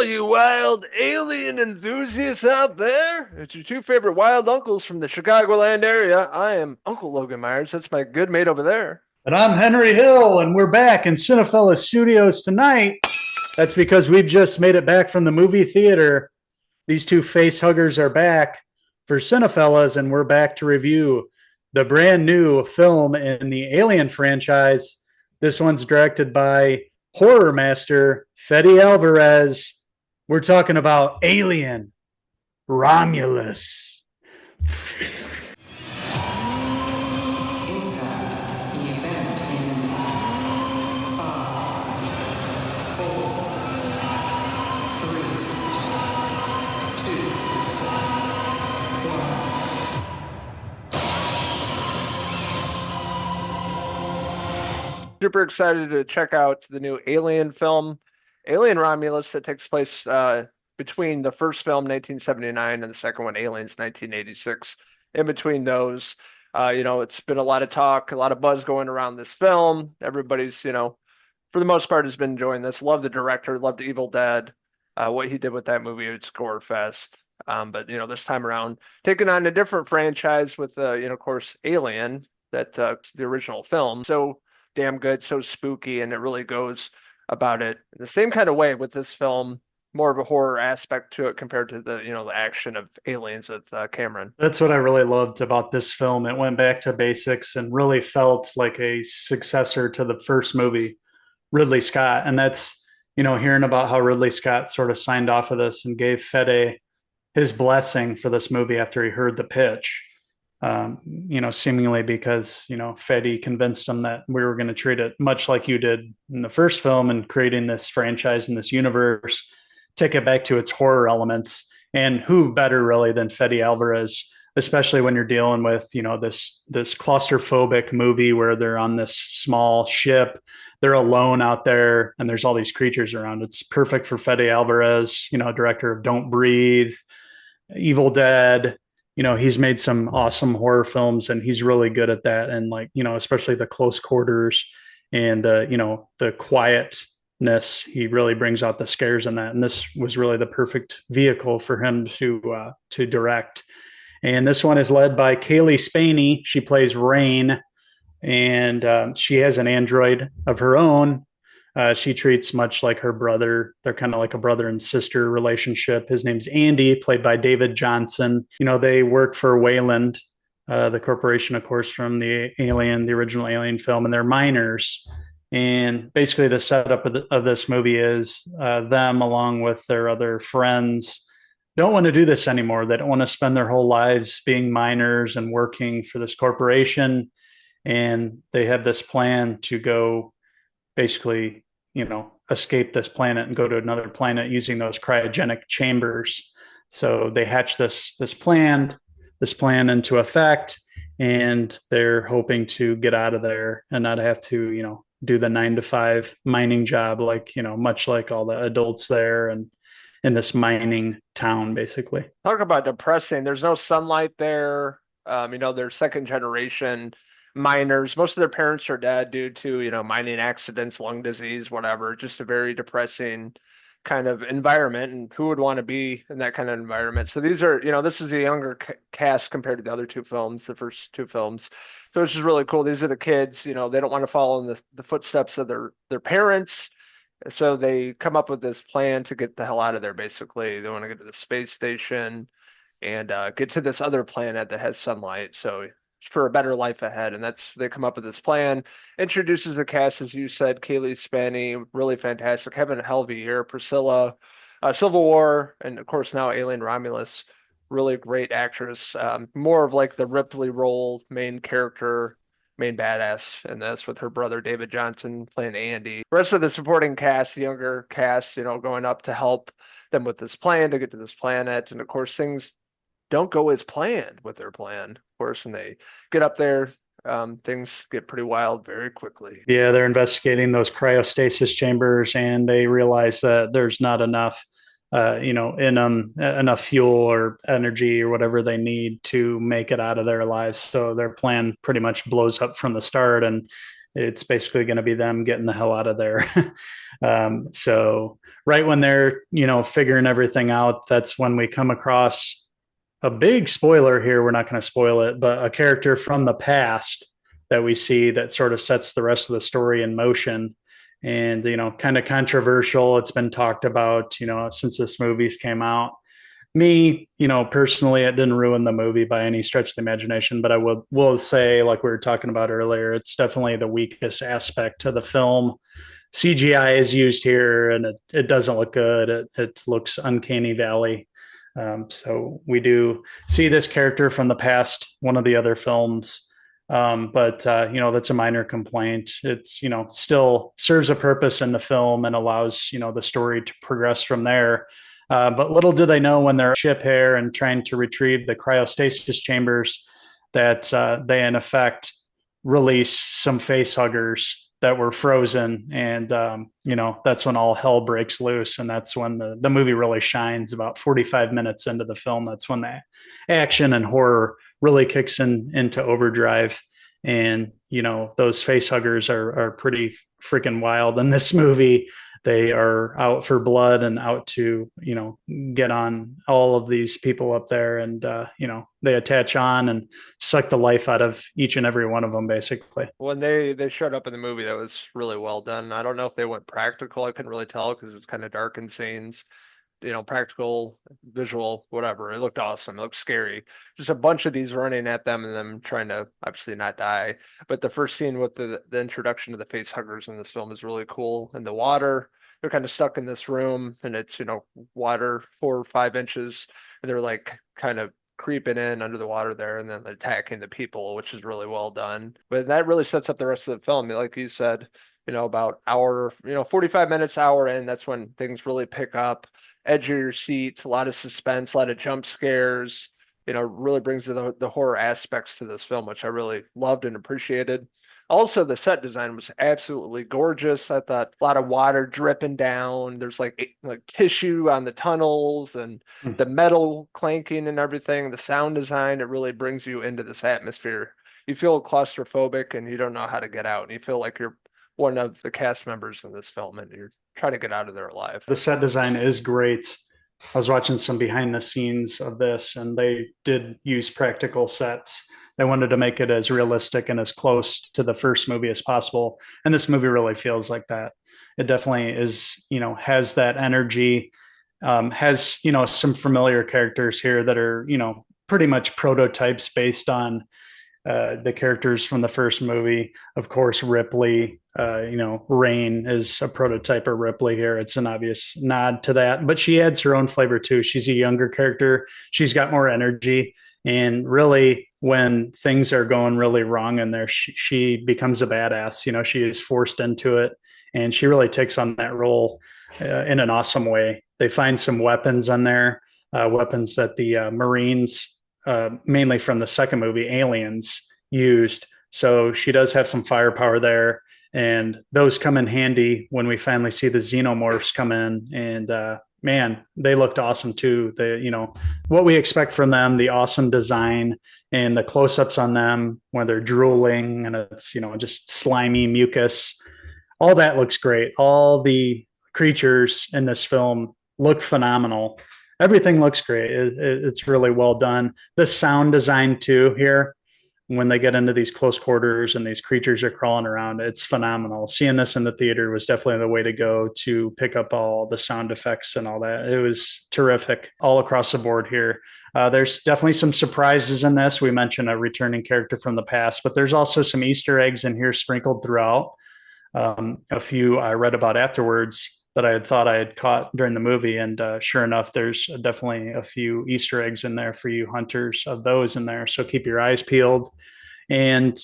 all you wild alien enthusiasts out there. It's your two favorite wild uncles from the Chicagoland area. I am Uncle Logan Myers. That's my good mate over there. And I'm Henry Hill, and we're back in Cinephellas Studios tonight. That's because we've just made it back from the movie theater. These two face huggers are back for Cinephellas, and we're back to review the brand new film in the Alien franchise. This one's directed by horror master Fede Alvarez. We're talking about Alien Romulus. Super excited to check out the new Alien film, Alien Romulus, that takes place between the first film, 1979, and the second one, Aliens, 1986. In between those, it's been a lot of talk, a lot of buzz going around this film. Everybody's, for the most part, has been enjoying this. Love the director, loved Evil Dead. What he did with that movie, it's gore fest. But this time around, taking on a different franchise with, of course, Alien, that the original film. So damn good, so spooky, and it really goes about it in the same kind of way with this film, more of a horror aspect to it compared to the action of Aliens with Cameron. That's what I really loved about this film. It went back to basics and really felt like a successor to the first movie, Ridley Scott. And that's, hearing about how Ridley Scott sort of signed off of this and gave Fede his blessing for this movie after he heard the pitch. Seemingly because, Fede convinced him that we were going to treat it much like you did in the first film and creating this franchise and this universe, take it back to its horror elements. And who better really than Fede Alvarez, especially when you're dealing with, this claustrophobic movie where they're on this small ship, they're alone out there and there's all these creatures around. It's perfect for Fede Alvarez, director of Don't Breathe, Evil Dead. He's made some awesome horror films and he's really good at that. And especially the close quarters and the quietness, he really brings out the scares in that. And this was really the perfect vehicle for him to direct. And this one is led by Kaylee Spaney. She plays Rain, and she has an android of her own. She treats much like her brother. They're kind of like a brother and sister relationship. His name's Andy, played by David Johnson. They work for Wayland, the corporation, of course, from the original Alien film, and they're miners. And basically, the setup of this movie is them, along with their other friends, don't want to do this anymore. They don't want to spend their whole lives being miners and working for this corporation. And they have this plan to go basically, escape this planet and go to another planet using those cryogenic chambers. So they hatch this plan into effect, and they're hoping to get out of there and not have to, do the 9 to 5 mining job, much like all the adults there and in this mining town, basically. Talk about depressing. There's no sunlight there. They're second generation miners. Most of their parents are dead due to, mining accidents, lung disease, whatever. Just a very depressing kind of environment. And who would want to be in that kind of environment? So these are, this is a younger cast compared to the other two films, the first two films. So it's just really cool. These are the kids, they don't want to follow in the footsteps of their parents. So they come up with this plan to get the hell out of there, basically. They want to get to the space station and get to this other planet that has sunlight. So for a better life ahead. And they come up with this plan, introduces the cast, as you said, Kaylee Spaney, really fantastic, having a hell of a year. Priscilla, Civil War, and of course now Alien Romulus, really great actress. More of like the Ripley role, main character, main badass, and that's with her brother David Johnson playing Andy. The rest of the supporting cast, the younger cast, going up to help them with this plan to get to this planet. And of course, things don't go as planned with their plan. Of course, when they get up there, things get pretty wild very quickly. Yeah, they're investigating those cryostasis chambers, and they realize that there's not enough, in them, enough fuel or energy or whatever they need to make it out of their lives. So their plan pretty much blows up from the start, and it's basically going to be them getting the hell out of there. So right when they're, figuring everything out, that's when we come across a big spoiler here. We're not going to spoil it, but a character from the past that we see that sort of sets the rest of the story in motion. And, kind of controversial. It's been talked about, since this movie's came out. Me, personally, it didn't ruin the movie by any stretch of the imagination, but I will say, like we were talking about earlier, it's definitely the weakest aspect to the film. CGI is used here, and it doesn't look good. It looks uncanny valley. So we do see this character from the past, one of the other films. But that's a minor complaint. It's still serves a purpose in the film and allows the story to progress from there. But little do they know when they're ship here and trying to retrieve the cryostasis chambers that they in effect release some face huggers that were frozen, and that's when all hell breaks loose, and that's when the movie really shines. About 45 minutes into the film, that's when the action and horror really kicks into overdrive. And those face huggers are pretty freaking wild in this movie. They are out for blood and out to get on all of these people up there, and they attach on and suck the life out of each and every one of them, basically. When they showed up in the movie, that was really well done. I don't know if they went practical. I couldn't really tell because it's kind of dark in scenes. Practical, visual, whatever. It looked awesome. It looked scary. Just a bunch of these running at them and them trying to obviously not die. But the first scene with the introduction of the face huggers in this film is really cool. In the water, they're kind of stuck in this room and it's, water 4 or 5 inches and they're like kind of creeping in under the water there and then attacking the people, which is really well done. But that really sets up the rest of the film. Like you said, about hour, 45 minutes, hour in, that's when things really pick up, edge of your seat, a lot of suspense, a lot of jump scares, really brings the horror aspects to this film, which I really loved and appreciated. Also, the set design was absolutely gorgeous. I thought a lot of water dripping down. There's like tissue on the tunnels and Mm. the metal clanking and everything. The sound design, it really brings you into this atmosphere. You feel claustrophobic and you don't know how to get out. And you feel like you're one of the cast members in this film and you're trying to get out of there alive. The set design is great. I was watching some behind the scenes of this, and they did use practical sets. They wanted to make it as realistic and as close to the first movie as possible. And this movie really feels like that. It definitely is, has that energy, has, some familiar characters here that are, pretty much prototypes based on the characters from the first movie. Of course, Ripley, Rain is a prototype of Ripley here. It's an obvious nod to that, but she adds her own flavor too. She's a younger character. She's got more energy. And really, when things are going really wrong in there, she becomes a badass. She is forced into it, and she really takes on that role in an awesome way. They find some weapons on there, weapons that the Marines mainly from the second movie, Aliens, used. So she does have some firepower there. And those come in handy when we finally see the xenomorphs come in. And man, they looked awesome too. What we expect from them, the awesome design and the close ups on them when they're drooling and it's, just slimy mucus. All that looks great. All the creatures in this film look phenomenal. Everything looks great. It's really well done. The sound design too here, when they get into these close quarters and these creatures are crawling around, it's phenomenal. Seeing this in the theater was definitely the way to go to pick up all the sound effects and all that. It was terrific all across the board here. There's definitely some surprises in this. We mentioned a returning character from the past, but there's also some Easter eggs in here sprinkled throughout. A few I read about afterwards that I had thought I had caught during the movie. And sure enough, there's definitely a few Easter eggs in there for you hunters of those in there. So keep your eyes peeled. And,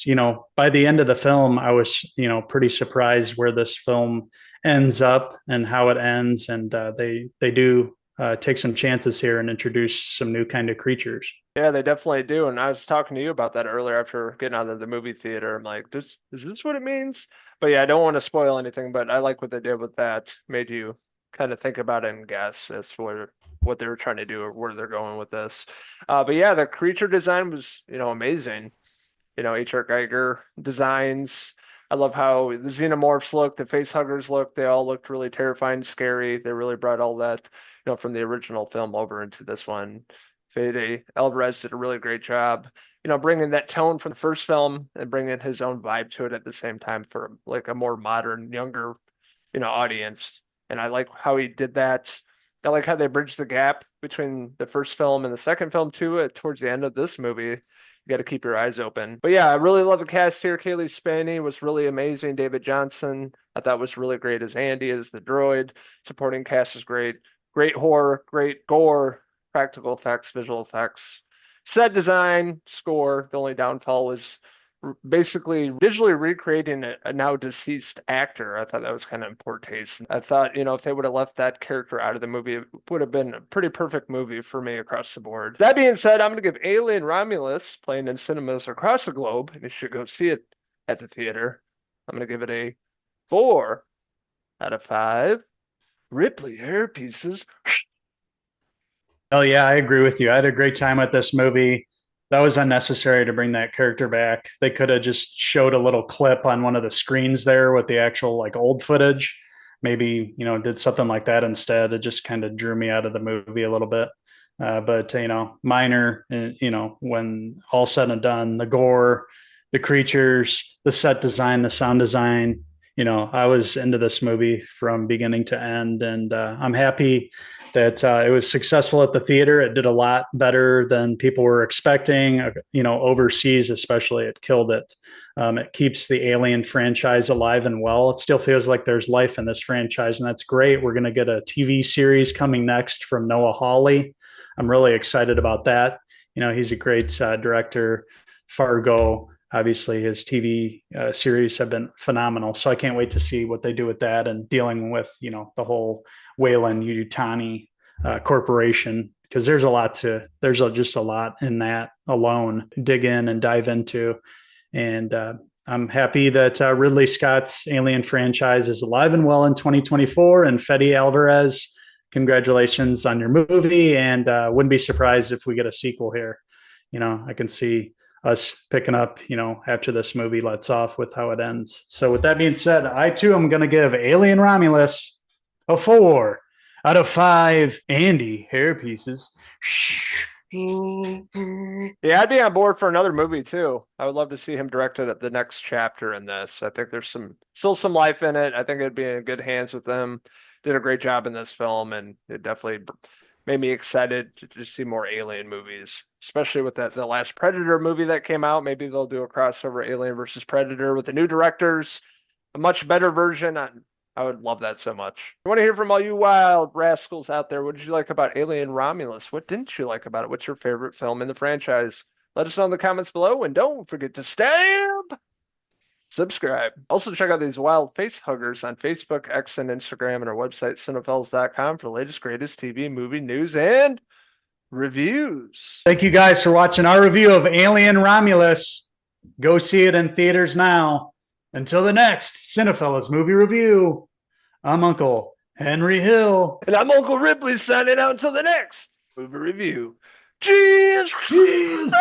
by the end of the film, I was, pretty surprised where this film ends up and how it ends. And they do take some chances here and introduce some new kind of creatures. Yeah, they definitely do. And I was talking to you about that earlier after getting out of the movie theater. I'm like, is this what it means? But yeah, I don't want to spoil anything, but I like what they did with that. Made you kind of think about it and guess as for what they were trying to do or where they're going with this. But yeah, the creature design was, amazing. H.R. Geiger designs. I love how the xenomorphs look, the face huggers look. They all looked really terrifying, scary. They really brought all that, from the original film over into this one. Fede Alvarez did a really great job, bringing that tone from the first film and bringing his own vibe to it at the same time for like a more modern, younger, audience. And I like how he did that. I like how they bridged the gap between the first film and the second film too. Towards the end of this movie, you got to keep your eyes open. But yeah, I really love the cast here. Kaylee Spaney was really amazing. David Johnson, I thought was really great as Andy, as the droid. Supporting cast is great. Great horror, great gore, practical effects, visual effects, set design, score. The only downfall was basically visually recreating a now deceased actor. I thought that was kind of in poor taste. I thought, if they would have left that character out of the movie, it would have been a pretty perfect movie for me across the board. That being said, I'm going to give Alien Romulus, playing in cinemas across the globe, and you should go see it at the theater. I'm going to give it a 4 out of 5 Ripley hair pieces. Oh yeah, I agree with you. I had a great time with this movie. That was unnecessary to bring that character back. They could have just showed a little clip on one of the screens there with the actual like old footage. Maybe, did something like that instead. It just kind of drew me out of the movie a little bit. But minor, when all said and done, the gore, the creatures, the set design, the sound design, I was into this movie from beginning to end. And I'm happy that it was successful at the theater. It did a lot better than people were expecting. Overseas, especially, it killed it. It keeps the Alien franchise alive and well. It still feels like there's life in this franchise, and that's great. We're going to get a TV series coming next from Noah Hawley. I'm really excited about that. He's a great director. Fargo, obviously, his TV series have been phenomenal. So I can't wait to see what they do with that and dealing with, the whole Wayland Yutani corporation, because there's just a lot in that alone dig in and dive into. And I'm happy that Ridley Scott's Alien franchise is alive and well in 2024. And Fede Alvarez, congratulations on your movie. And wouldn't be surprised if we get a sequel here. I can see us picking up, after this movie lets off with how it ends. So with that being said, I too am going to give Alien Romulus a 4 out of 5 Andy hair pieces. Yeah, I'd be on board for another movie too. I would love to see him direct it at the next chapter in this. I think there's still some life in it. I think it'd be in good hands with them. Did a great job in this film, and it definitely made me excited to just see more Alien movies, especially with the last Predator movie that came out. Maybe they'll do a crossover Alien versus Predator with the new directors, a much better version. I would love that so much. I want to hear from all you wild rascals out there. What did you like about Alien Romulus? What didn't you like about it? What's your favorite film in the franchise? Let us know in the comments below, and don't forget to stab, subscribe. Also, check out these wild face huggers on Facebook, X, and Instagram, and our website, Cinephellas.com, for the latest, greatest TV, movie news, and reviews. Thank you guys for watching our review of Alien Romulus. Go see it in theaters now. Until the next Cinephellas movie review, I'm Uncle Henry Hill. And I'm Uncle Ripley signing out until the next movie review. Cheers! Cheers!